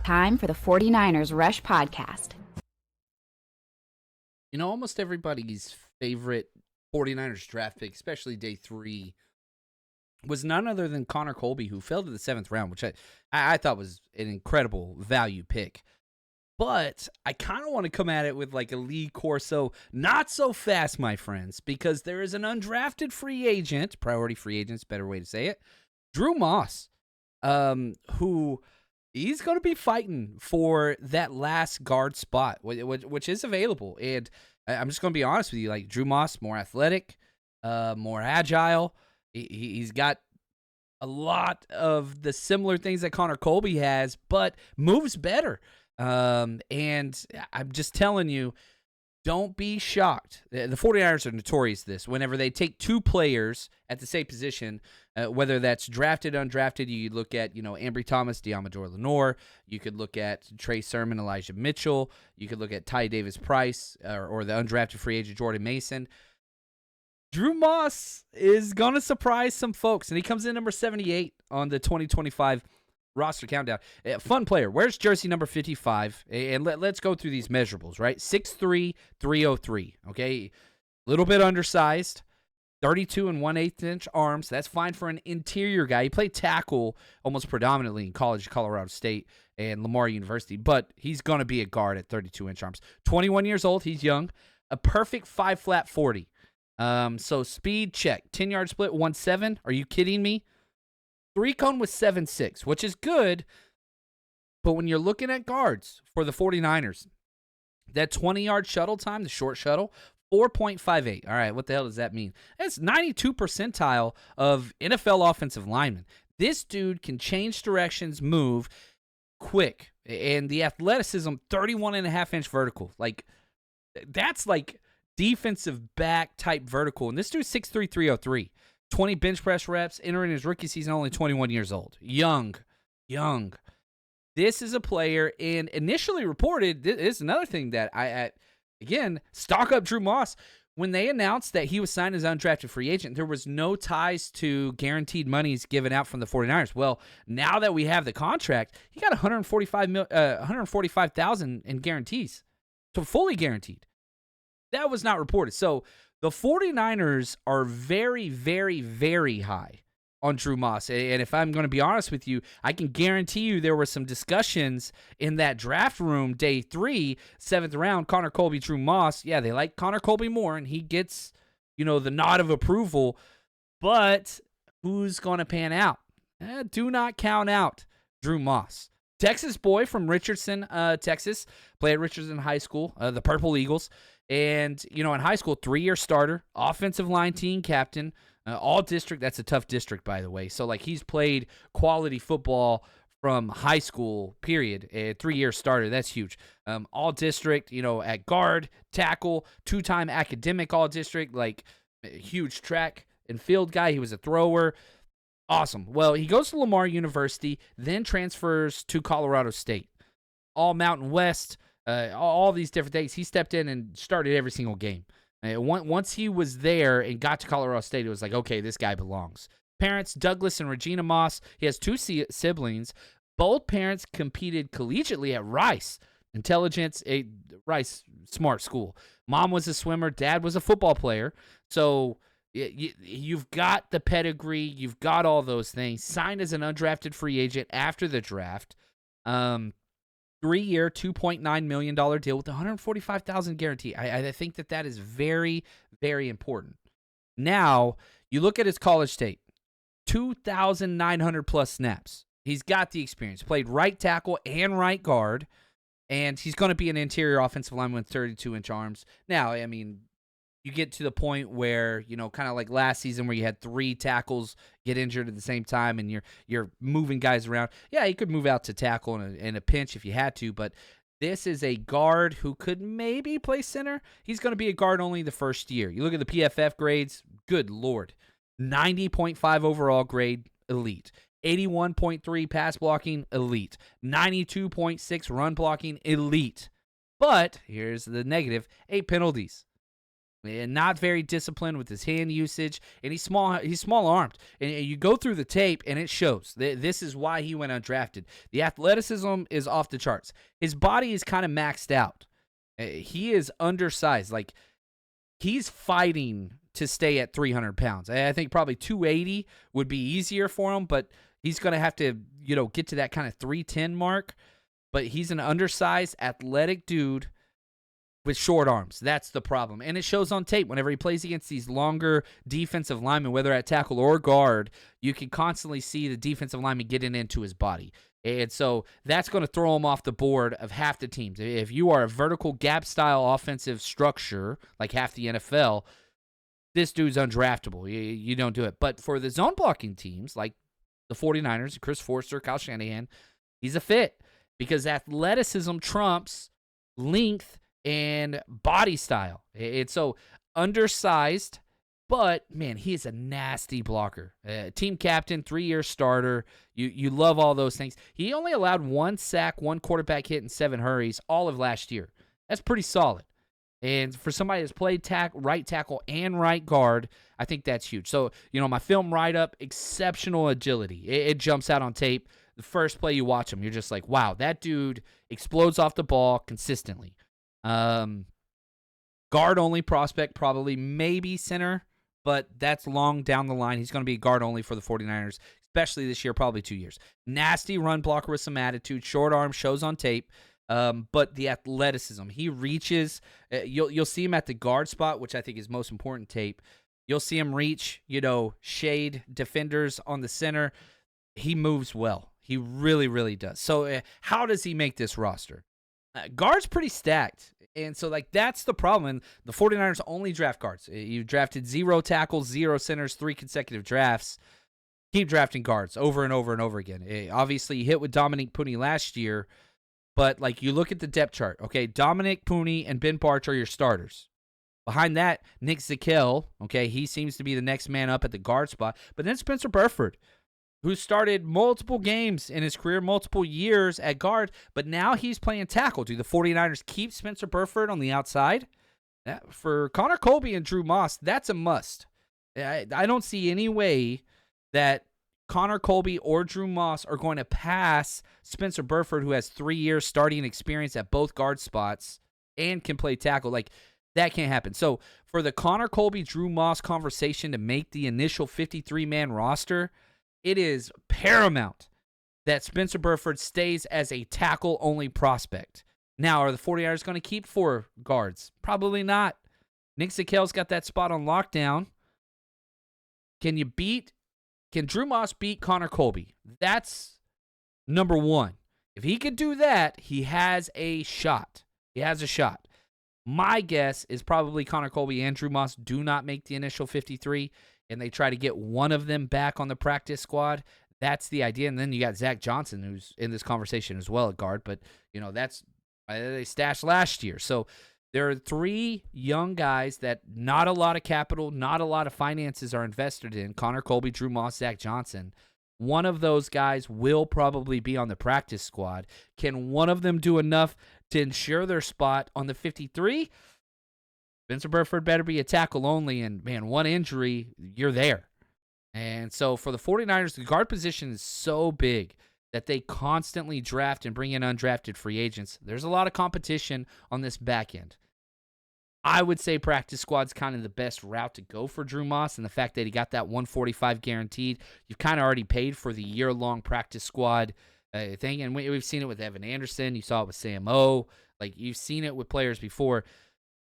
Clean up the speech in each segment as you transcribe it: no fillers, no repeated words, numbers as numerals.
Time for the 49ers Rush Podcast. You know, almost everybody's favorite 49ers draft pick, especially day 3, was none other than Connor Colby, who fell to the 7th round, which I thought was an incredible value pick. But I kind of want to come at it with like a Lee Corso, not so fast, my friends, because there is an undrafted free agent, priority free agent's better way to say it, Drew Moss, who he's going to be fighting for that last guard spot, which is available. And I'm just going to be honest with you, like Drew Moss, more athletic, more agile. He's got a lot of the similar things that Connor Colby has, but moves better. And I'm just telling you, don't be shocked. The 49ers are notorious this. Whenever they take 2 players at the same position, whether that's drafted, undrafted, you look at, Ambry Thomas, Diamador Lenore. You could look at Trey Sermon, Elijah Mitchell. You could look at Ty Davis-Price or the undrafted free agent Jordan Mason. Drew Moss is going to surprise some folks, and he comes in number 78 on the 2025 roster countdown. Fun player. Where's jersey number 55? And let's go through these measurables, right? 6'3", 303, okay? A little bit undersized. 32 and 1/8 inch arms. That's fine for an interior guy. He played tackle almost predominantly in college, Colorado State and Lamar University, but he's going to be a guard at 32-inch arms. 21 years old. He's young. A perfect 5-flat 40. So speed check. 10-yard split, 1.7. Are you kidding me? 3-cone was 7.6, which is good, but when you're looking at guards for the 49ers, that 20-yard shuttle time, the short shuttle, 4.58. All right, what the hell does that mean? That's 92 percentile of NFL offensive linemen. This dude can change directions, move quick, and the athleticism, 31.5-inch vertical. Like, that's like defensive back type vertical, and this dude's 6'3", 303. 20 bench press reps, entering his rookie season, only 21 years old. Young. This is a player, and initially reported, this is another thing that again, stock up Drew Moss. When they announced that he was signed as undrafted free agent, there was no ties to guaranteed monies given out from the 49ers. Well, now that we have the contract, he got $145,000 in guarantees. So fully guaranteed. That was not reported. So the 49ers are very, very, very high on Drew Moss. And if I'm going to be honest with you, I can guarantee you there were some discussions in that draft room, day 3, 7th round, Connor Colby, Drew Moss. Yeah, they like Connor Colby more, and he gets, the nod of approval. But who's going to pan out? Do not count out Drew Moss. Texas boy from Richardson, Texas, played at Richardson High School, the Purple Eagles. And, in high school, 3-year starter, offensive line team captain, all district. That's a tough district, by the way. So, he's played quality football from high school, period. A 3-year starter, that's huge. All district, at guard, tackle, 2-time academic all district, huge track and field guy. He was a thrower. Awesome. Well, he goes to Lamar University, then transfers to Colorado State. All Mountain West. All these different things. He stepped in and started every single game. Once he was there and got to Colorado State, it was like, okay, this guy belongs. Parents, Douglas and Regina Moss. He has 2 siblings. Both parents competed collegiately at Rice. Rice, smart school. Mom was a swimmer. Dad was a football player. So you've got the pedigree. You've got all those things. Signed as an undrafted free agent after the draft. 3-year, $2.9 million deal with $145,000 guarantee. I think that is very, very important. Now, you look at his college tape, 2,900 plus snaps. He's got the experience. Played right tackle and right guard, and he's going to be an interior offensive lineman with 32-inch arms. Now, you get to the point where, kind of like last season where you had 3 tackles get injured at the same time and you're moving guys around. Yeah, he could move out to tackle in a pinch if you had to, but this is a guard who could maybe play center. He's going to be a guard only the first year. You look at the PFF grades, good Lord. 90.5 overall grade, elite. 81.3 pass blocking, elite. 92.6 run blocking, elite. But here's the negative, 8 penalties. and not very disciplined with his hand usage, and he's small armed. And you go through the tape, and it shows. This is why he went undrafted. The athleticism is off the charts. His body is kind of maxed out. He is undersized. Like, he's fighting to stay at 300 pounds. I think probably 280 would be easier for him, but he's going to have to, get to that kind of 310 mark. But he's an undersized, athletic dude with short arms. That's the problem. And it shows on tape whenever he plays against these longer defensive linemen, whether at tackle or guard, you can constantly see the defensive lineman getting into his body. And so that's going to throw him off the board of half the teams. If you are a vertical gap-style offensive structure, like half the NFL, this dude's undraftable. You don't do it. But for the zone-blocking teams, like the 49ers, Chris Forster, Kyle Shanahan, he's a fit because athleticism trumps length and body style. It's so undersized, but, man, he is a nasty blocker. Team captain, 3-year starter. You love all those things. He only allowed 1 sack, 1 quarterback hit, and 7 hurries all of last year. That's pretty solid. And for somebody that's played right tackle and right guard, I think that's huge. So, my film write-up, exceptional agility. It jumps out on tape. The first play you watch him, you're just like, wow, that dude explodes off the ball consistently. Guard-only prospect, probably, maybe center, but that's long down the line. He's going to be guard-only for the 49ers, especially this year, probably 2 years. Nasty run blocker with some attitude, short arm, shows on tape, but the athleticism. He reaches. You'll see him at the guard spot, which I think is most important tape. You'll see him reach, shade defenders on the center. He moves well. He really, really does. So how does he make this roster? Guard's pretty stacked. And so, that's the problem. And the 49ers only draft guards. You drafted 0 tackles, 0 centers, 3 consecutive drafts. Keep drafting guards over and over and over again. Obviously, you hit with Dominique Pooney last year. But, you look at the depth chart. Okay, Dominic Pooney and Ben Barch are your starters. Behind that, Nick Zakelj. Okay, he seems to be the next man up at the guard spot. But then Spencer Burford, who started multiple games in his career, multiple years at guard, but now he's playing tackle. Do the 49ers keep Spencer Burford on the outside? For Connor Colby and Drew Moss, that's a must. I don't see any way that Connor Colby or Drew Moss are going to pass Spencer Burford, who has 3 years starting experience at both guard spots and can play tackle. That can't happen. So for the Connor Colby, Drew Moss conversation to make the initial 53-man roster, it is paramount that Spencer Burford stays as a tackle-only prospect. Now, are the 49ers going to keep 4 guards? Probably not. Nick Zakelj's got that spot on lockdown. Can Drew Moss beat Connor Colby? That's number one. If he could do that, he has a shot. My guess is probably Connor Colby and Drew Moss do not make the initial 53, and they try to get one of them back on the practice squad. That's the idea. And then you got Zach Johnson, who's in this conversation as well at guard, but that's they stashed last year. So there are 3 young guys that not a lot of capital, not a lot of finances are invested in. Connor Colby, Drew Moss, Zach Johnson. One of those guys will probably be on the practice squad. Can one of them do enough to ensure their spot on the 53? Spencer Burford better be a tackle only, and, man, one injury, you're there. And so for the 49ers, the guard position is so big that they constantly draft and bring in undrafted free agents. There's a lot of competition on this back end. I would say practice squad's kind of the best route to go for Drew Moss, and the fact that he got that $145 guaranteed, you've kind of already paid for the year-long practice squad thing, and we've seen it with Evan Anderson. You saw it with Sam O. You've seen it with players before.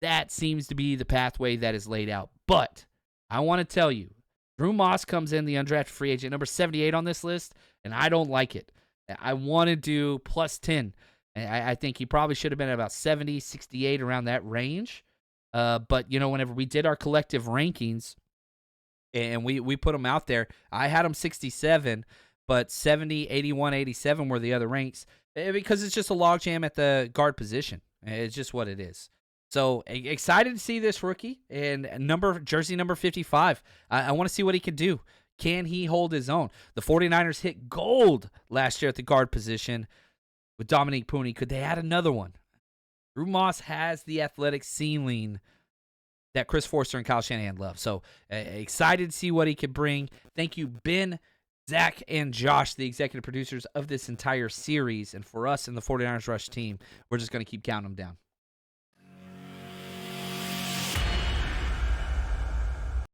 That seems to be the pathway that is laid out. But I want to tell you, Drew Moss comes in, the undrafted free agent, number 78 on this list, and I don't like it. I want to do plus 10. I think he probably should have been at about 70, 68, around that range. But, whenever we did our collective rankings and we put them out there, I had him 67, but 70, 81, 87 were the other ranks because it's just a logjam at the guard position. It's just what it is. So excited to see this rookie and jersey number 55. I want to see what he can do. Can he hold his own? The 49ers hit gold last year at the guard position with Dominique Pooney. Could they add another one? Drew Moss has the athletic ceiling that Chris Forster and Kyle Shanahan love. So excited to see what he could bring. Thank you, Ben, Zach, and Josh, the executive producers of this entire series. And for us and the 49ers Rush team, we're just going to keep counting them down.